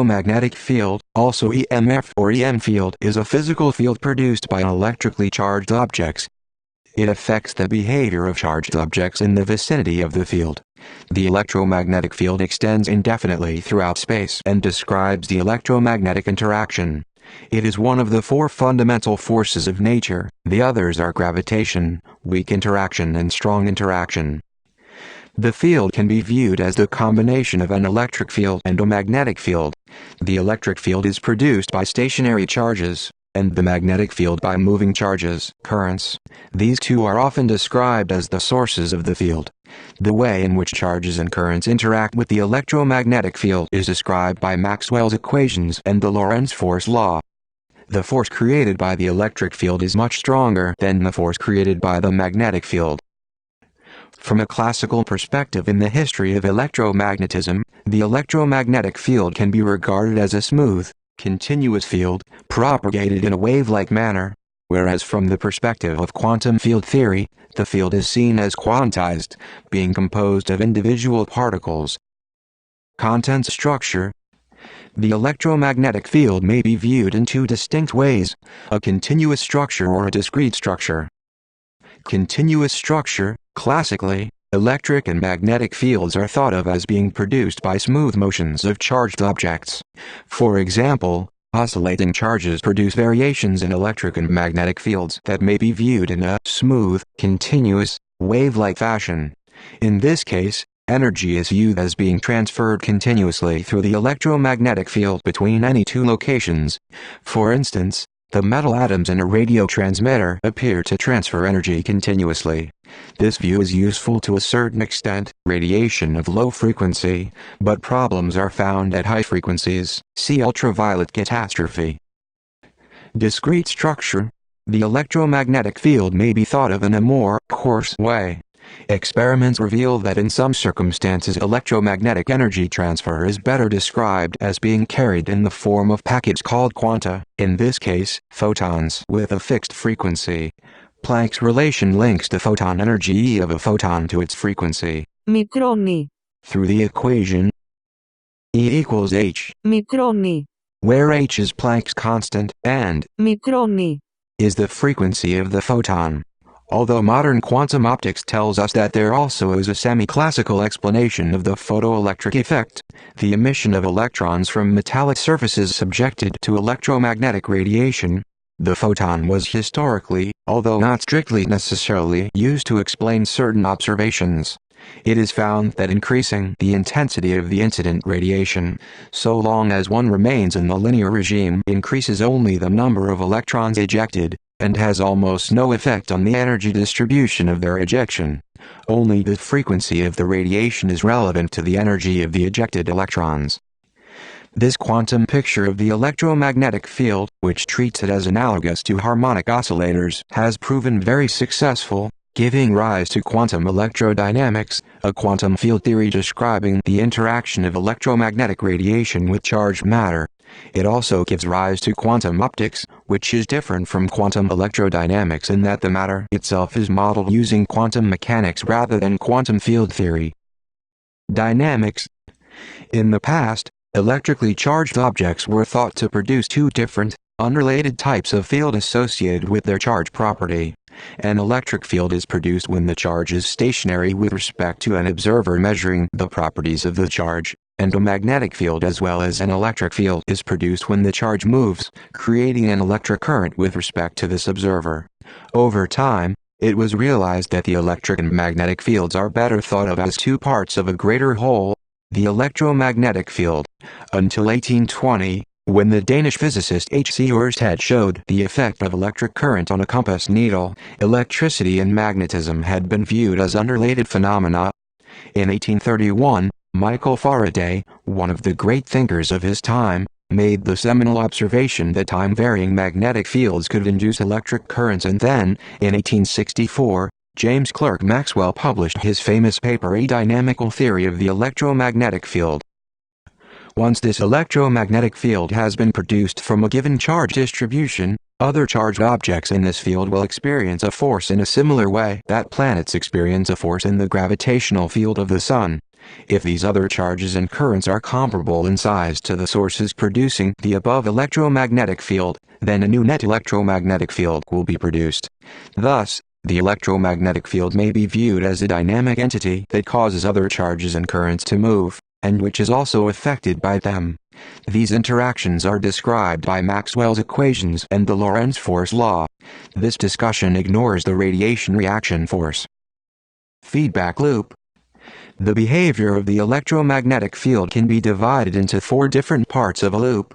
Electromagnetic field, also EMF or EM field, is a physical field produced by electrically charged objects. It affects the behavior of charged objects in the vicinity of the field. The electromagnetic field extends indefinitely throughout space and describes the electromagnetic interaction. It is one of the four fundamental forces of nature. The others are gravitation, weak interaction, and strong interaction. The field can be viewed as the combination of an electric field and a magnetic field. The electric field is produced by stationary charges, and the magnetic field by moving charges, currents. These two are often described as the sources of the field. The way in which charges and currents interact with the electromagnetic field is described by Maxwell's equations and the Lorentz Force Law. The force created by the electric field is much stronger than the force created by the magnetic field. From a classical perspective in the history of electromagnetism, the electromagnetic field can be regarded as a smooth, continuous field, propagated in a wave-like manner, whereas from the perspective of quantum field theory, the field is seen as quantized, being composed of individual particles. Content structure. The electromagnetic field may be viewed in two distinct ways: a continuous structure or a discrete structure. Continuous structure. Classically, electric and magnetic fields are thought of as being produced by smooth motions of charged objects. For example, oscillating charges produce variations in electric and magnetic fields that may be viewed in a smooth, continuous, wave-like fashion. In this case, energy is viewed as being transferred continuously through the electromagnetic field between any two locations. For instance, the metal atoms in a radio transmitter appear to transfer energy continuously. This view is useful to a certain extent, radiation of low frequency, but problems are found at high frequencies. See ultraviolet catastrophe. Discrete structure. The electromagnetic field may be thought of in a more coarse way. Experiments reveal that in some circumstances electromagnetic energy transfer is better described as being carried in the form of packets called quanta, in this case, photons with a fixed frequency. Planck's relation links the photon energy E of a photon to its frequency. Μικρώνει. Through the equation E equals h, Μικρώνει. where h is Planck's constant, and Μικρώνει. is the frequency of the photon. Although modern quantum optics tells us that there also is a semi-classical explanation of the photoelectric effect, the emission of electrons from metallic surfaces subjected to electromagnetic radiation, the photon was historically, although not strictly necessarily, used to explain certain observations. It is found that increasing the intensity of the incident radiation, so long as one remains in the linear regime, increases only the number of electrons ejected, and has almost no effect on the energy distribution of their ejection. Only the frequency of the radiation is relevant to the energy of the ejected electrons. This quantum picture of the electromagnetic field, which treats it as analogous to harmonic oscillators, has proven very successful, giving rise to quantum electrodynamics, a quantum field theory describing the interaction of electromagnetic radiation with charged matter. It also gives rise to quantum optics, which is different from quantum electrodynamics in that the matter itself is modeled using quantum mechanics rather than quantum field theory. Dynamics. In the past, electrically charged objects were thought to produce two different, unrelated types of field associated with their charge property. An electric field is produced when the charge is stationary with respect to an observer measuring the properties of the charge, and a magnetic field as well as an electric field is produced when the charge moves, creating an electric current with respect to this observer. Over time, it was realized that the electric and magnetic fields are better thought of as two parts of a greater whole, the electromagnetic field. Until 1820, when the Danish physicist H.C. Ørsted showed the effect of electric current on a compass needle, electricity and magnetism had been viewed as unrelated phenomena. In 1831, Michael Faraday, one of the great thinkers of his time, made the seminal observation that time-varying magnetic fields could induce electric currents, and then, in 1864, James Clerk Maxwell published his famous paper A Dynamical Theory of the Electromagnetic Field. Once this electromagnetic field has been produced from a given charge distribution, other charged objects in this field will experience a force in a similar way that planets experience a force in the gravitational field of the Sun. If these other charges and currents are comparable in size to the sources producing the above electromagnetic field, then a new net electromagnetic field will be produced. Thus, the electromagnetic field may be viewed as a dynamic entity that causes other charges and currents to move, and which is also affected by them. These interactions are described by Maxwell's equations and the Lorentz Force Law. This discussion ignores the radiation reaction force. Feedback loop. The behavior of the electromagnetic field can be divided into 4 different parts of a loop.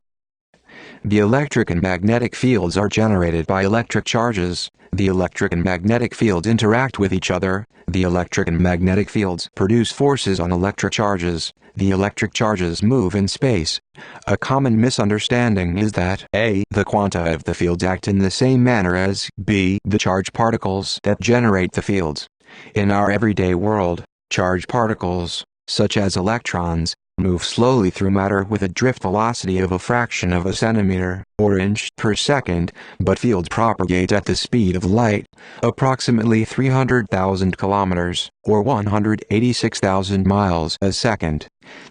The electric and magnetic fields are generated by electric charges. The electric and magnetic fields interact with each other. The electric and magnetic fields produce forces on electric charges. The electric charges move in space. A common misunderstanding is that A. the quanta of the fields act in the same manner as B. the charge particles that generate the fields. In our everyday world, charged particles, such as electrons, move slowly through matter with a drift velocity of a fraction of a centimeter, or inch per second, but fields propagate at the speed of light, approximately 300,000 kilometers, or 186,000 miles a second.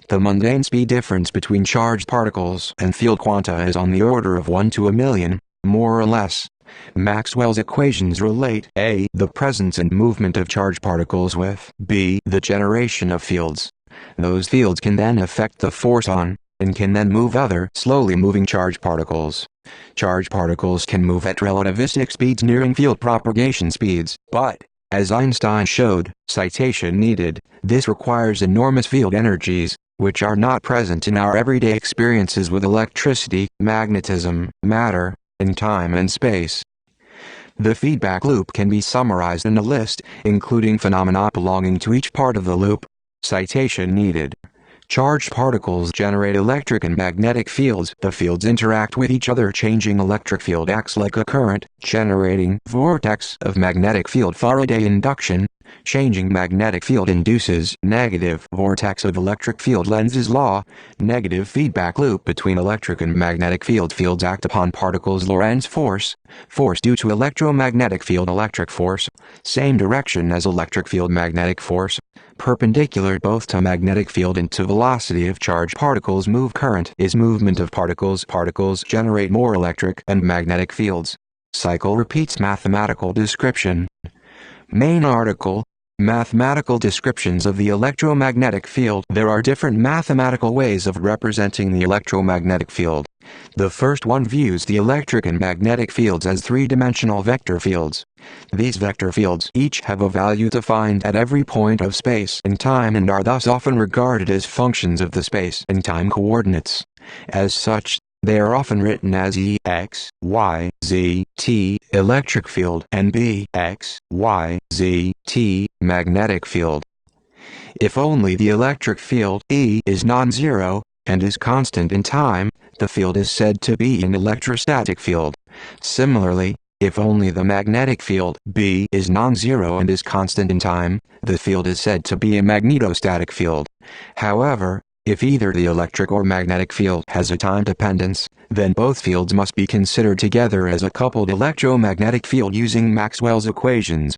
The mundane speed difference between charged particles and field quanta is on the order of 1 to a million, more or less. Maxwell's equations relate A. the presence and movement of charged particles with B. the generation of fields. Those fields can then affect the force on, and can then move other slowly moving charged particles. Charged particles can move at relativistic speeds nearing field propagation speeds, but, as Einstein showed, citation needed, this requires enormous field energies, which are not present in our everyday experiences with electricity, magnetism, matter, in time and space. The feedback loop can be summarized in a list, including phenomena belonging to each part of the loop. Citation needed. Charged particles generate electric and magnetic fields. The fields interact with each other. Changing electric field acts like a current, generating vortex of magnetic field. Faraday induction. Changing magnetic field induces negative vortex of electric field. Lenz's law. Negative feedback loop between electric and magnetic field. Fields act upon particles. Lorentz force. Force due to electromagnetic field. Electric force. Same direction as electric field. Magnetic force. Perpendicular both to magnetic field and to velocity of charged particles. Move. Current is movement of particles. Particles generate more electric and magnetic fields. Cycle repeats. Mathematical description. Main article. Mathematical descriptions of the electromagnetic field. There are different mathematical ways of representing the electromagnetic field. The first one views the electric and magnetic fields as three-dimensional vector fields. These vector fields each have a value defined at every point of space and time and are thus often regarded as functions of the space and time coordinates. As such, they are often written as E, X, Y, Z, T, electric field, and B, X, Y, Z, T, magnetic field. If only the electric field, E, is non-zero, and is constant in time, the field is said to be an electrostatic field. Similarly, if only the magnetic field, B, is non-zero and is constant in time, the field is said to be a magnetostatic field. However, if either the electric or magnetic field has a time dependence, then both fields must be considered together as a coupled electromagnetic field using Maxwell's equations.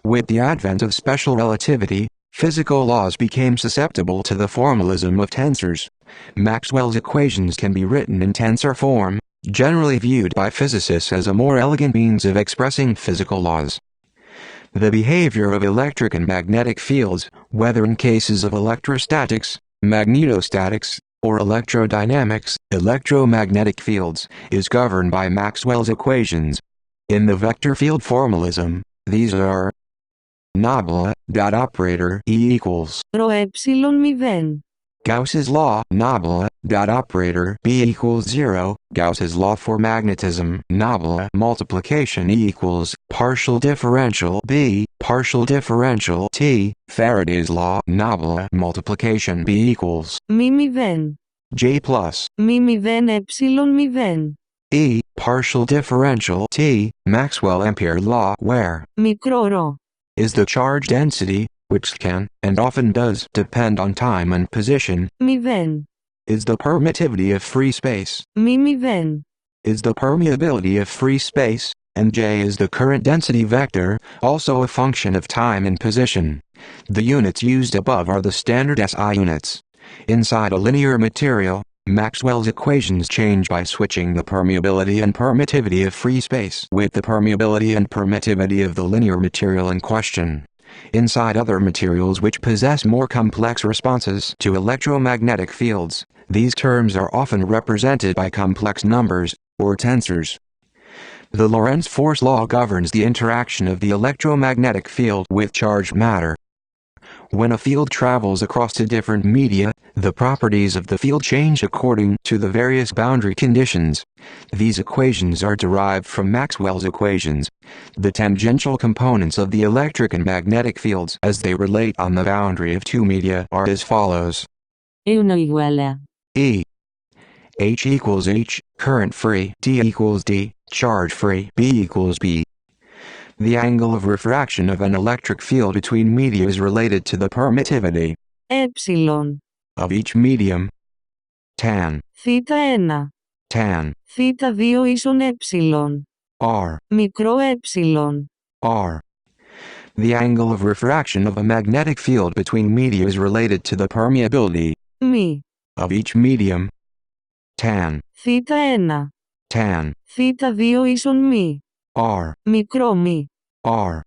With the advent of special relativity, physical laws became susceptible to the formalism of tensors. Maxwell's equations can be written in tensor form, generally viewed by physicists as a more elegant means of expressing physical laws. The behavior of electric and magnetic fields, whether in cases of electrostatics, magnetostatics, or electrodynamics, electromagnetic fields, is governed by Maxwell's equations. In the vector field formalism, these are nabla, dot operator E equals Rho epsilon 0. Gauss's law, nabla, dot operator B equals 0, Gauss's law for magnetism, nabla, multiplication E equals partial differential B, partial differential T, Faraday's law, nabla, multiplication B equals μ 0. J plus μ 0 epsilon 0. E, partial differential T, Maxwell-Ampere law, where Μικρό ρ. is the charge density, which can, and often does, depend on time and position, 0. is the permittivity of free space, μ 0. is the permeability of free space, and J is the current density vector, also a function of time and position. The units used above are the standard SI units. Inside a linear material, Maxwell's equations change by switching the permeability and permittivity of free space with the permeability and permittivity of the linear material in question. Inside other materials which possess more complex responses to electromagnetic fields, these terms are often represented by complex numbers, or tensors. The Lorentz Force Law governs the interaction of the electromagnetic field with charged matter. When a field travels across two different media, the properties of the field change according to the various boundary conditions. These equations are derived from Maxwell's equations. The tangential components of the electric and magnetic fields as they relate on the boundary of two media are as follows. E. H equals H, current free, D equals D, charge free, B equals B. The angle of refraction of an electric field between media is related to the permittivity of each medium. Tan θ1, tan θ2 ίσον R μικρό R. The angle of refraction of a magnetic field between media is related to the permeability μη, of each medium. Tan θ1, tan θ2 ίσον μη, R μικρό μη. R.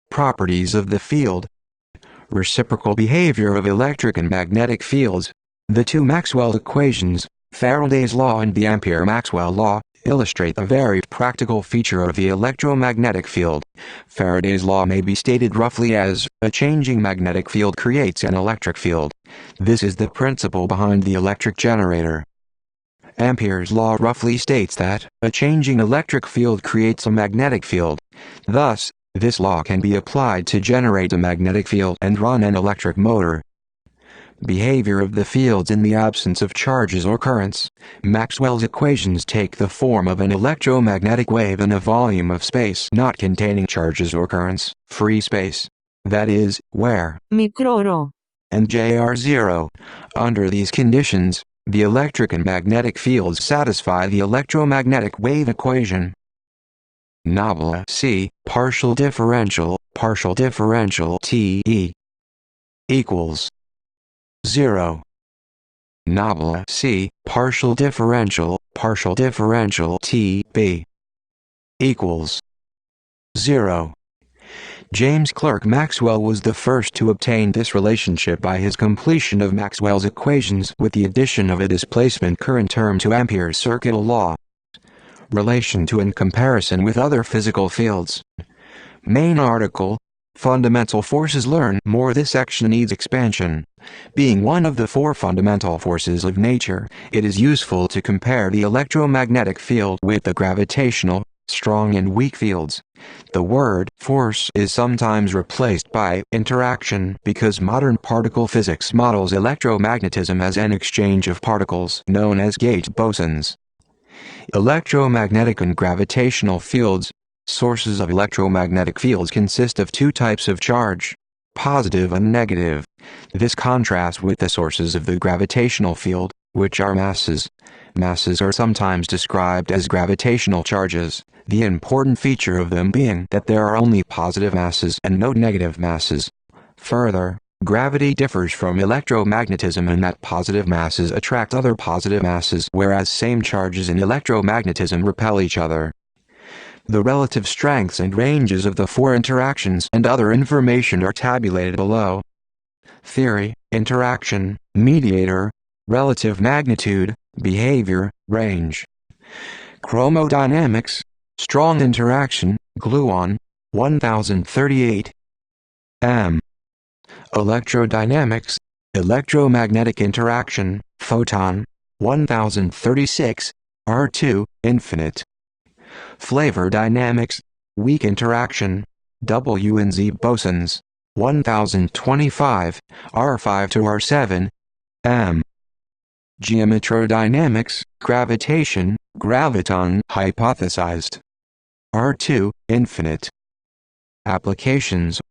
Properties of the field. Reciprocal behavior of electric and magnetic fields. The two Maxwell equations, Faraday's law and the Ampere-Maxwell law, illustrate a very practical feature of the electromagnetic field. Faraday's law may be stated roughly as, a changing magnetic field creates an electric field. This is the principle behind the electric generator. Ampere's law roughly states that, a changing electric field creates a magnetic field. Thus, this law can be applied to generate a magnetic field and run an electric motor. Behavior of the fields in the absence of charges or currents. Maxwell's equations take the form of an electromagnetic wave in a volume of space not containing charges or currents, free space. That is, where μικρό ρ, and J are zero. Under these conditions, the electric and magnetic fields satisfy the electromagnetic wave equation. Nabla C, partial differential T E equals 0. Nabla C, partial differential T B equals 0. James Clerk Maxwell was the first to obtain this relationship by his completion of Maxwell's equations with the addition of a displacement current term to Ampere's circuit law. Relation to and comparison with other physical fields. Main article, Fundamental Forces. Learn more. This section needs expansion. Being one of the four fundamental forces of nature, it is useful to compare the electromagnetic field with the gravitational, strong and weak fields. The word force is sometimes replaced by interaction because modern particle physics models electromagnetism as an exchange of particles known as gauge bosons. Electromagnetic and gravitational fields. Sources of electromagnetic fields consist of two types of charge, positive and negative. This contrasts with the sources of the gravitational field, which are masses. Masses are sometimes described as gravitational charges, the important feature of them being that there are only positive masses and no negative masses. Further, gravity differs from electromagnetism in that positive masses attract other positive masses, whereas same charges in electromagnetism repel each other. The relative strengths and ranges of the four interactions and other information are tabulated below. Theory, interaction, mediator, relative magnitude, behavior, range. Chromodynamics, strong interaction, gluon, 1038 m. Electrodynamics, electromagnetic interaction, photon, 1036, R2, infinite. Flavor dynamics, weak interaction, W and Z bosons, 1025, R5 to R7, m. Geometrodynamics, gravitation, graviton hypothesized, R2, infinite. Applications.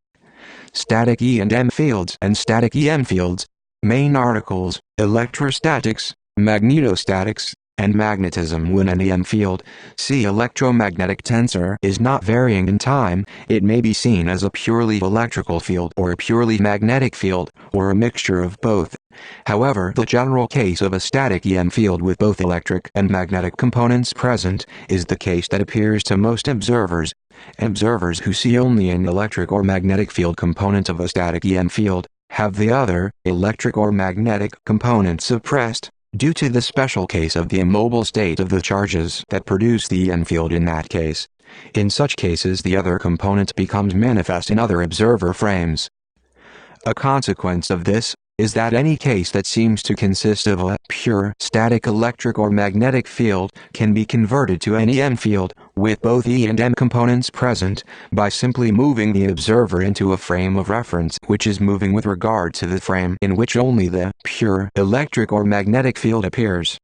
Static E and M fields and static EM fields. Main articles, electrostatics, magnetostatics, and magnetism. When an EM field, see electromagnetic tensor, is not varying in time, it may be seen as a purely electrical field or a purely magnetic field, or a mixture of both. However, the general case of a static EM field with both electric and magnetic components present is the case that appears to most observers. Observers who see only an electric or magnetic field component of a static EM field have the other, electric or magnetic, component suppressed, due to the special case of the immobile state of the charges that produce the EM field in that case. In such cases, the other component becomes manifest in other observer frames. A consequence of this is that any case that seems to consist of a pure static electric or magnetic field can be converted to an EM field with both E and M components present by simply moving the observer into a frame of reference which is moving with regard to the frame in which only the pure electric or magnetic field appears.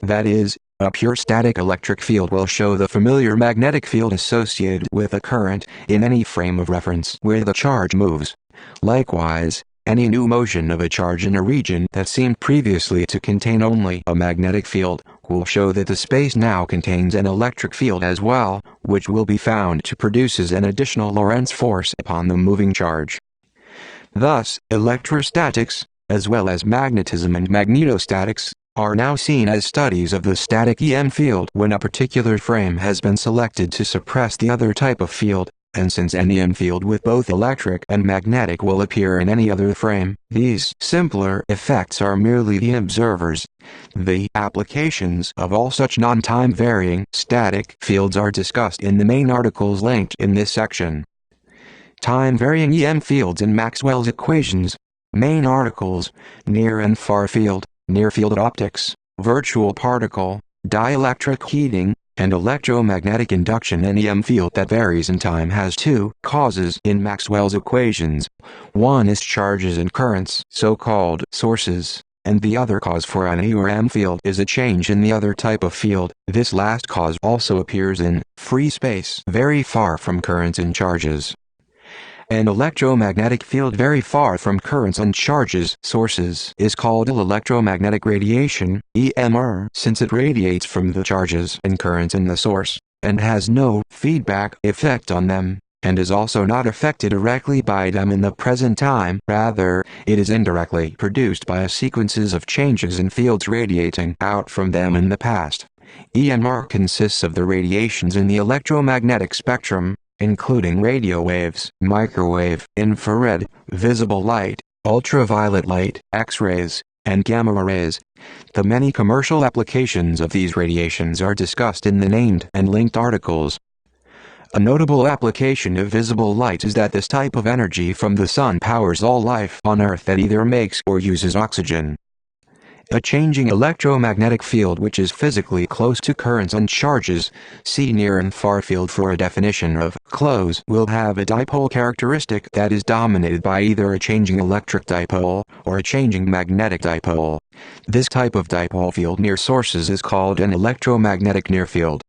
That is, a pure static electric field will show the familiar magnetic field associated with a current in any frame of reference where the charge moves. Likewise, any new motion of a charge in a region that seemed previously to contain only a magnetic field will show that the space now contains an electric field as well, which will be found to produces an additional Lorentz force upon the moving charge. Thus, electrostatics, as well as magnetism and magnetostatics, are now seen as studies of the static EM field when a particular frame has been selected to suppress the other type of field. And since an EM field with both electric and magnetic will appear in any other frame, these simpler effects are merely the observers. The applications of all such non-time varying static fields are discussed in the main articles linked in this section. Time varying EM fields in Maxwell's equations. Main articles: near and far field, near field optics, virtual particle, dielectric heating, and electromagnetic induction. An EM field that varies in time has two causes in Maxwell's equations. One is charges and currents, so-called sources, and the other cause for an E or M field is a change in the other type of field. This last cause also appears in free space very far from currents and charges. An electromagnetic field very far from currents and charges sources is called electromagnetic radiation, EMR, since it radiates from the charges and currents in the source, and has no feedback effect on them, and is also not affected directly by them in the present time. Rather, it is indirectly produced by sequences of changes in fields radiating out from them in the past. EMR consists of the radiations in the electromagnetic spectrum, including radio waves, microwave, infrared, visible light, ultraviolet light, X-rays, and gamma rays. The many commercial applications of these radiations are discussed in the named and linked articles. A notable application of visible light is that this type of energy from the sun powers all life on Earth that either makes or uses oxygen. A changing electromagnetic field which is physically close to currents and charges, see near and far field for a definition of close, will have a dipole characteristic that is dominated by either a changing electric dipole or a changing magnetic dipole. This type of dipole field near sources is called an electromagnetic near field.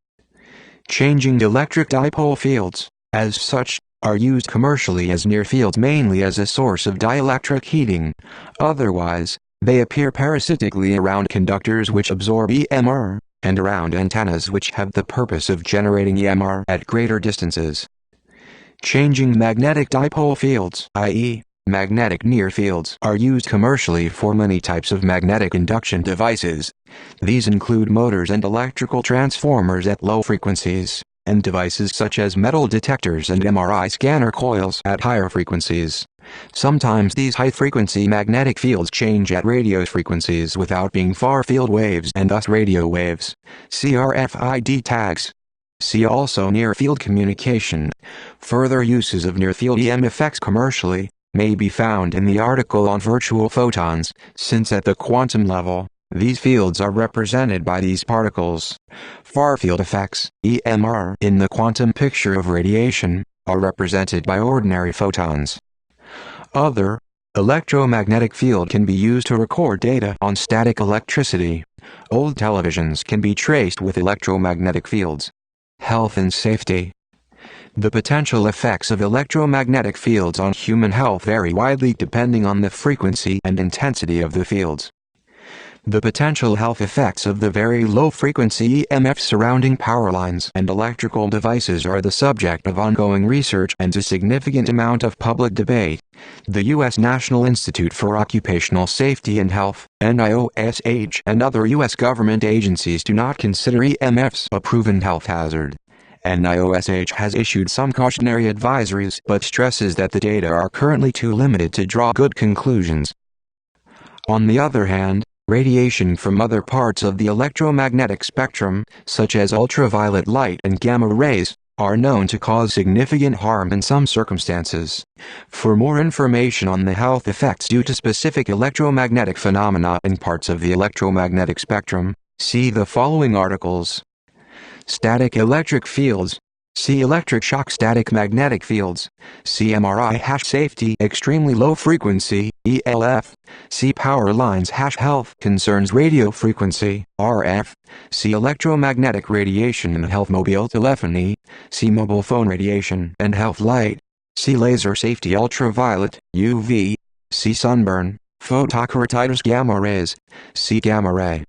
Changing electric dipole fields, as such, are used commercially as near fields mainly as a source of dielectric heating. Otherwise, they appear parasitically around conductors which absorb EMR, and around antennas which have the purpose of generating EMR at greater distances. Changing magnetic dipole fields, i.e., magnetic near fields, are used commercially for many types of magnetic induction devices. These include motors and electrical transformers at low frequencies, and devices such as metal detectors and MRI scanner coils at higher frequencies. Sometimes these high-frequency magnetic fields change at radio frequencies without being far-field waves and thus radio waves. See RFID tags. See also near-field communication. Further uses of near-field EM effects commercially may be found in the article on virtual photons, since at the quantum level, these fields are represented by these particles. Far-field effects, EMR, in the quantum picture of radiation, are represented by ordinary photons. Other electromagnetic field can be used to record data on static electricity. Old televisions can be traced with electromagnetic fields. Health and safety. The potential effects of electromagnetic fields on human health vary widely depending on the frequency and intensity of the fields. The potential health effects of the very low-frequency EMF surrounding power lines and electrical devices are the subject of ongoing research and a significant amount of public debate. The U.S. National Institute for Occupational Safety and Health, NIOSH, and other U.S. government agencies do not consider EMFs a proven health hazard. NIOSH has issued some cautionary advisories but stresses that the data are currently too limited to draw good conclusions. On the other hand, radiation from other parts of the electromagnetic spectrum, such as ultraviolet light and gamma rays, are known to cause significant harm in some circumstances. For more information on the health effects due to specific electromagnetic phenomena in parts of the electromagnetic spectrum, see the following articles. Static electric fields. See electric shock. Static magnetic fields. See MRI safety. Extremely low frequency, ELF. See power lines health concerns. Radio frequency, RF. See electromagnetic radiation and health. Mobile telephony. See mobile phone radiation and health. Light. See laser safety. Ultraviolet, UV. See sunburn, photokeratitis. Gamma rays. See gamma ray.